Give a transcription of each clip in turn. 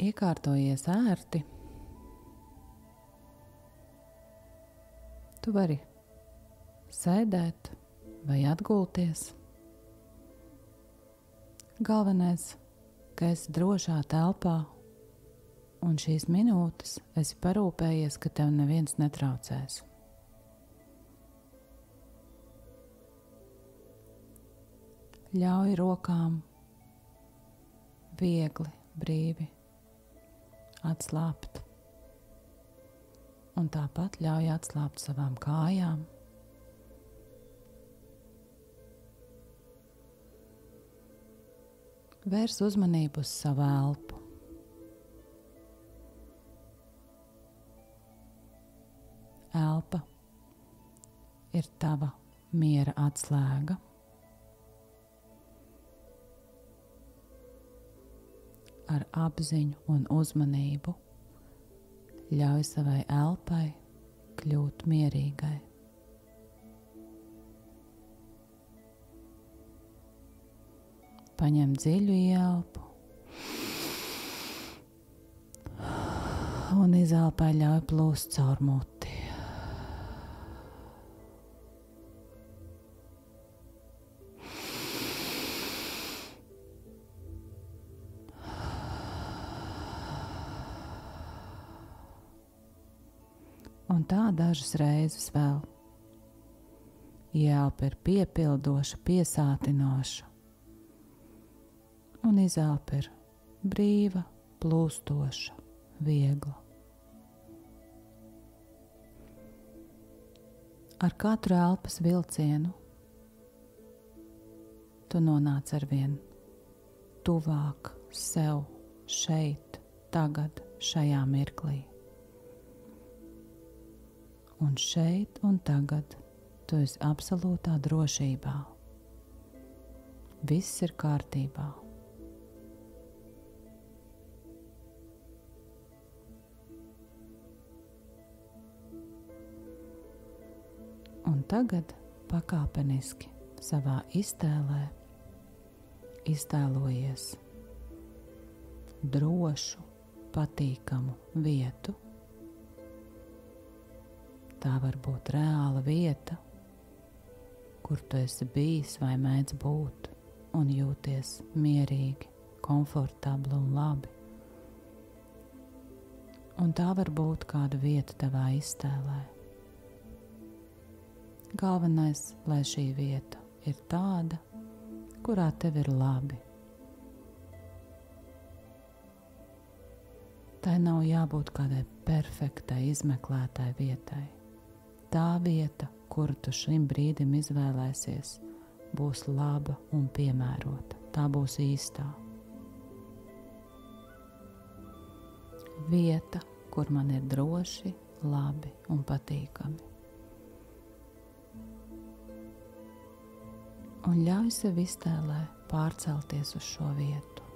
iekārtojies ērti, tu vari sēdēt vai atgulties. Galvenais, ka esi drošā telpā, un šīs minūtes esi parūpējies, ka tev neviens netraucēs. Ļauj rokām viegli, brīvi atslābt, un tāpat ļauj atslābt savām kājām. Vērs uzmanību uz savu elpu. Elpa ir tava miera atslēga. Ar apziņu un uzmanību ļauj savai elpai kļūt mierīgai. Paņem dziļu ielpu un izelpai ļauj plūst caur muti. Un tā dažas reizes vēl. Ielpa ir piepildoša, piesātinoša, un izelpa ir brīva, plūstoša, viegla. Ar katru elpas vilcienu tu nonāc arvien tuvāk sev šeit, tagad, šajā mirklī. Un šeit un tagad tu esi absolūtā drošībā. Viss ir kārtībā. Un tagad pakāpeniski savā iztēlē iztēlojies drošu, patīkamu vietu. Tā var būt reāla vieta, kur tu esi bijis vai mēdz būt un jūties mierīgi, komfortabli un labi. Un tā var būt kāda vieta tavā iztēlē. Galvenais, lai šī vieta ir tāda, kurā tev ir labi. Tai nav jābūt kādai perfektai, izmeklētai vietai. Tā vieta, kuru tu šim brīdim izvēlēsies, būs laba un piemērota. Tā būs īstā. Vieta, kur man ir droši, labi un patīkami. Un ļauj sev iztēlē pārcelties uz šo vietu.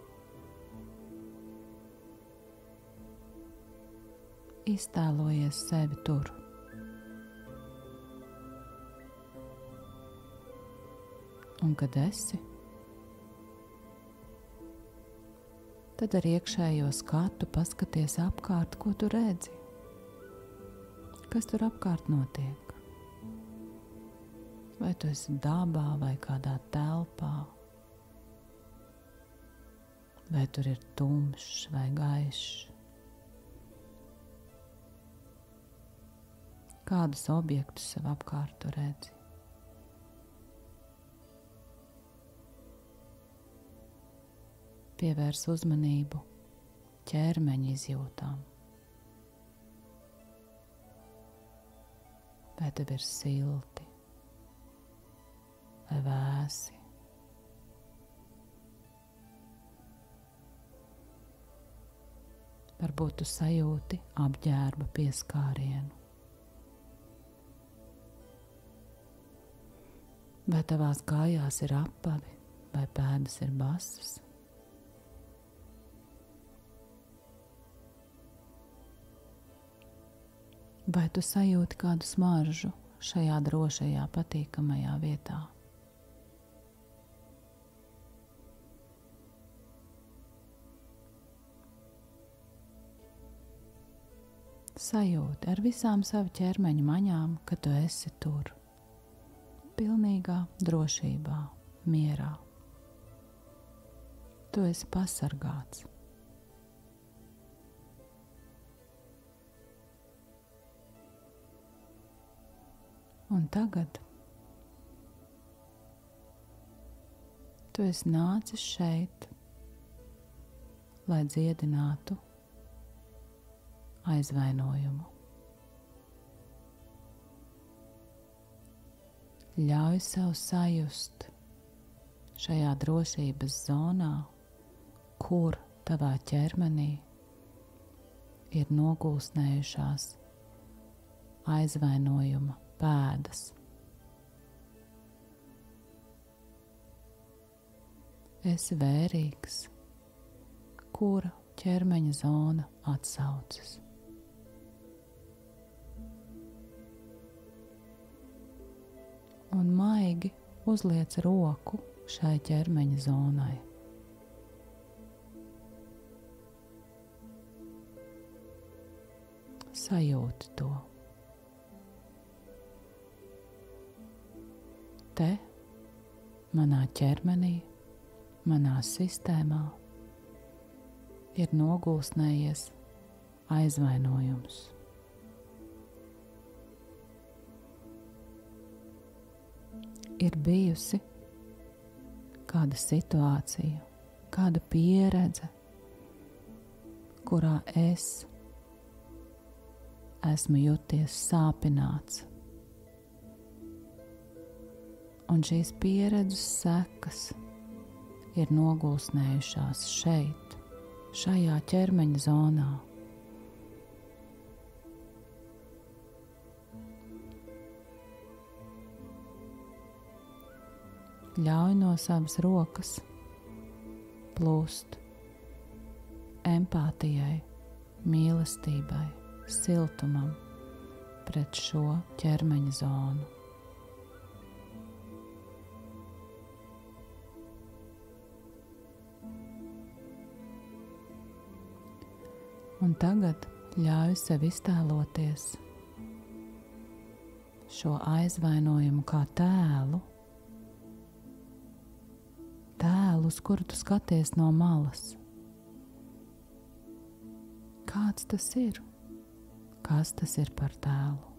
Iztēlojies sevi tur. Un kad esi, tad ar iekšējo skatu paskaties apkārt, ko tu redzi. Kas tur apkārt notiek? Vai tu esi dabā vai kādā telpā? Vai tur ir tumšs vai gaišs? Kādus objektus sev apkārt tu redzi? Pievērs uzmanību ķermeņa izjūtām. Vai tev ir silti vai vēsi? Varbūt tu sajūti apģērba pieskārienu. Vai tavās kājās ir apavi vai pēdas ir basas? Vai tu sajūti kādu smaržu šajā drošajā, patīkamajā vietā? sajūti ar visām savu ķermeņa maņām, ka tu esi tur, pilnīgā drošībā, mierā. Tu esi pasargāts. Un tagad tu esi nācis šeit, lai dziedinātu aizvainojumu. Ļauj sev sajust šajā drošības zonā, kur tavā ķermenī ir nogulsnējušās aizvainojuma pēdas. Esi vērīgs, kura ķermeņa zona atsaucas. Un maigi uzliec roku šai ķermeņa zonai. Sajūti to. Te, manā ķermenī, manā sistēmā, ir nogulsnējies aizvainojums. Ir bijusi kāda situācija, kāda pieredze, kurā es esmu jūties sāpināts. Un šīs pieredzes sekas ir nogulsnējušās šeit, šajā ķermeņa zonā. Ļauj no savas rokas plūst empātijai, mīlestībai, siltumam pret šo ķermeņa zonu. Un tagad ļauj sev iztēloties šo aizvainojumu kā tēlu, uz kuru tu skaties no malas. Kāds tas ir? Kas tas ir par tēlu?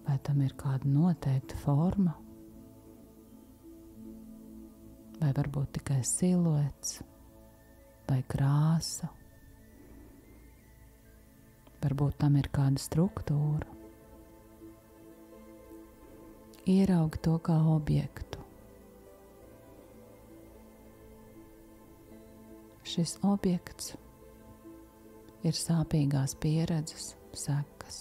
Vai tam ir kāda noteikta forma? Vai varbūt tikai siluets? Vai krāsa? Varbūt tam ir kāda struktūra? Ieraugi to kā objektu. Šis objekts ir sāpīgās pieredzes sekas.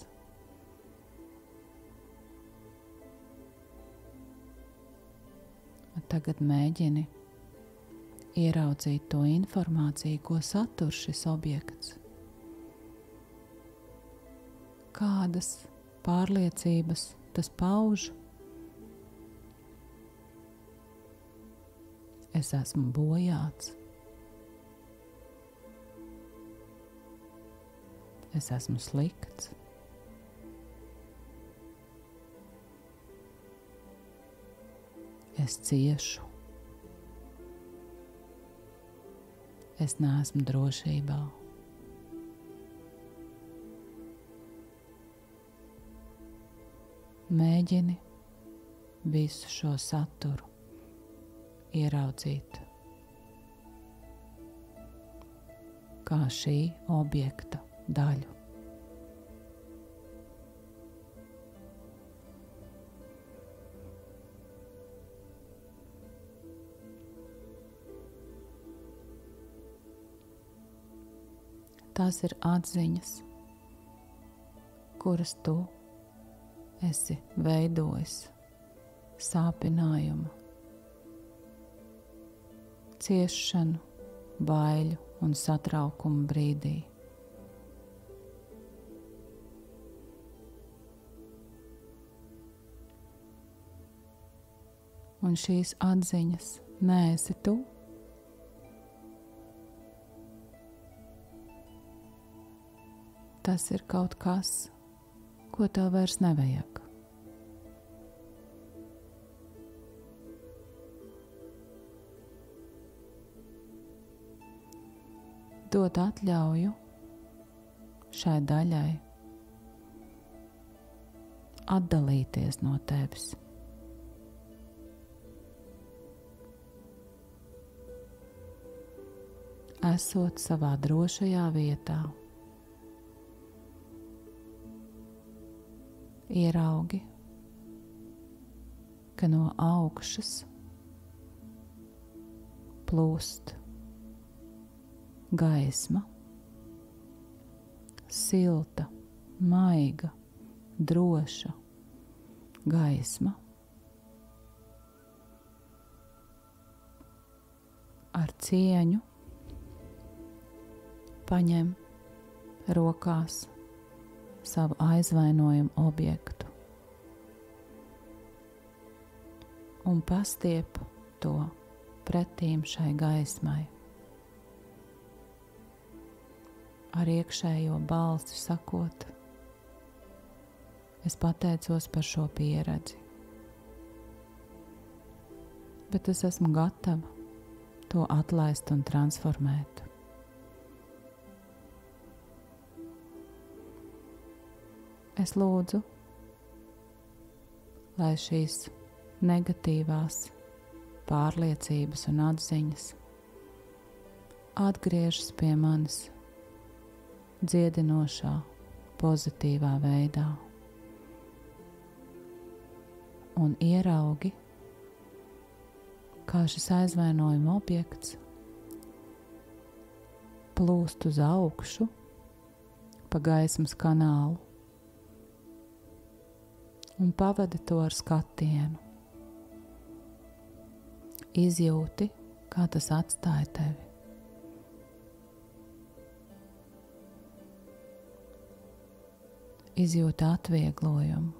Tagad mēģini ieraudzīt to informāciju, ko satur šis objekts. Kādas pārliecības tas pauž? Es esmu bojāts. Es esmu slikts. Es ciešu. Es neesmu drošībā. Mēģini visu šo saturu ieraudzīt kā šī objekta daļu. Tās ir atziņas, kuras tu esi veidojis sāpinājumu, ciešanu, baiļu un satraukumu brīdī. Un šīs atziņas neesi tu. tas ir kaut kas, ko tev vairs nevajag. Dod atļauju šai daļai atdalīties no tevis. Esot savā drošajā vietā, ieraugi, ka no augšas plūst gaisma, silta, maiga, droša gaisma ar cieņu. Paņem rokās savu aizvainojumu objektu un pastiep to pretīm šai gaismai. Ar iekšējo balsi sakot, es pateicos par šo pieredzi, bet es esmu gatava to atlaist un transformēt. Es lūdzu, lai šīs negatīvās pārliecības un atziņas atgriežas pie manis dziedinošā, pozitīvā veidā un ieraugi, kā šis aizvainojuma objekts plūst uz augšu pa gaismas kanālu un pavadi to ar skatienu. Izjūti, kā tas atstāja tevi. Izjūti atvieglojumu,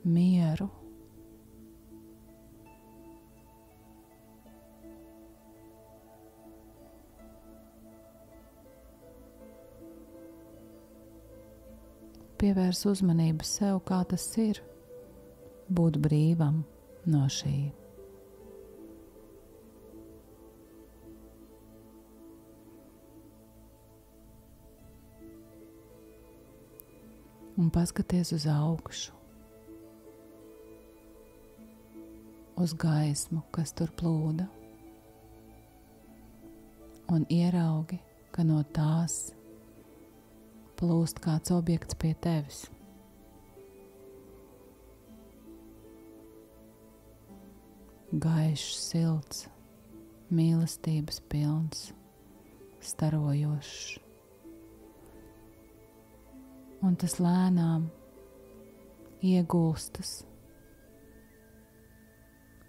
mieru, pievērs uzmanību sev, kā tas ir būt brīvam no šī. Un paskaties uz augšu, uz gaismu, kas tur plūda, un ieraugi, ka no tās plūst kāds objekts pie tevis. Gaišs, silts, mīlestības pilns, starojošs. Un tas lēnām iegulstas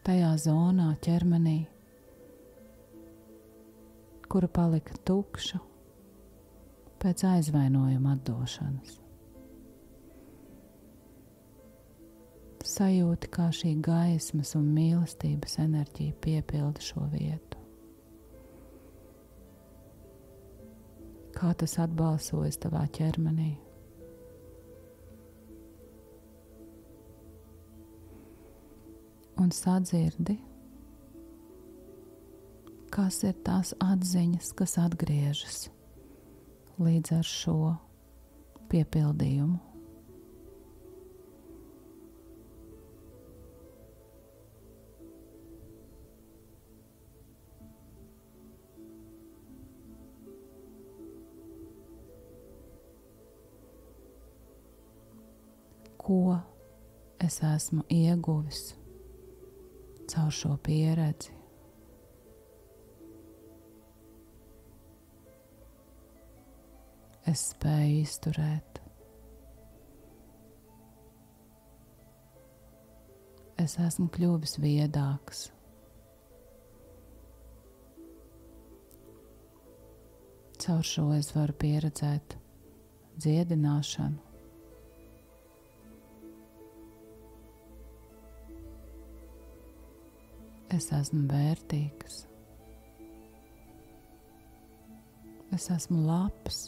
tajā zonā ķermenī, kura palika tukša pēc aizvainojuma atdošanas. Sajūti, kā šī gaismas un mīlestības enerģija piepilda šo vietu. Kā tas atbalsojas tavā ķermenī. Un sadzirdi, kas ir tās atziņas, kas atgriežas līdz ar šo piepildījumu. Ko es esmu ieguvis caur šo pieredzi? Es spēju izturēt. Es esmu kļuvis viedāks. Caur šo es varu pieredzēt dziedināšanu. Es esmu vērtīgs. Es esmu labs.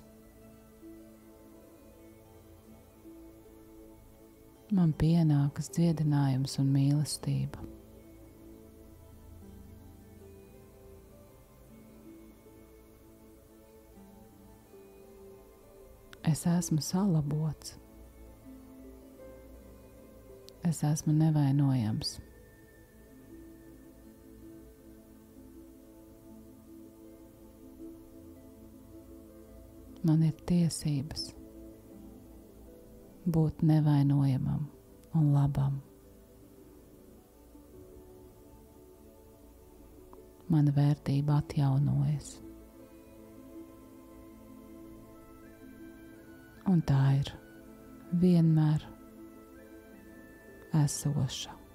Man pienākas dziedinājums un mīlestība. Es esmu salabots. Es esmu nevainojams. Man ir tiesības būt nevainojamam un labam. Mana vērtība atjaunojas. Un tā ir vienmēr esoša.